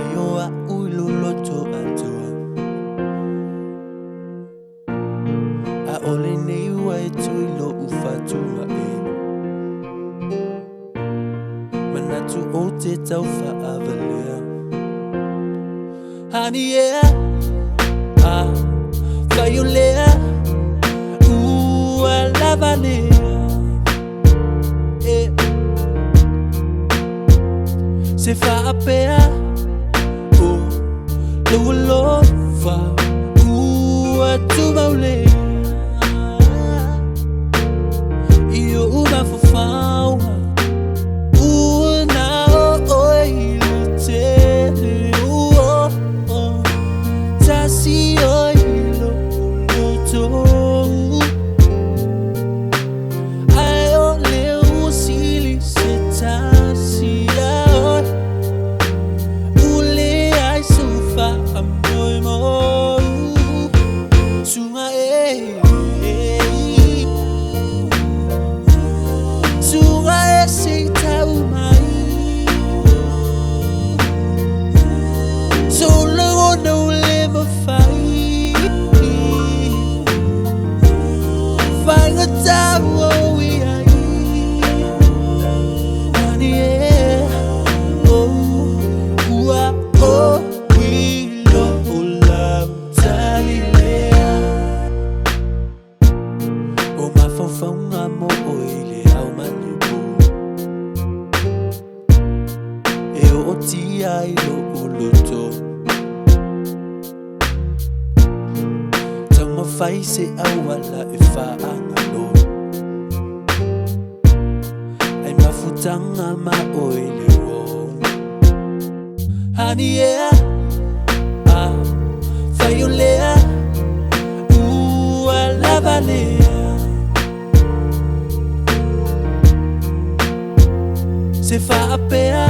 Eyoa uiluloto atoa A ole nei ua e tuilo ufatuma Manatu o te tau whaavalea Honey, yeah Whaiolea Ua lavalea Se whaapea O Lua Ua tumaulea Io uma fafaua Ua na oile te Tasi oilo loto Ai o leu sili se tasi ai Ule ai sufa amoi mo Sunga Sunga se tau mai So long no live fai Fai nga tau o i ai Ani e o ua o wilo o lau tali lea O mawhawhaunga mo o i le au mani po E o ti ai lo o loto Tama fai se awala e whaangalo Ai mawhutanga ma o i le wong Honey, yeah Whaiolea Ua lavalea Se whaapea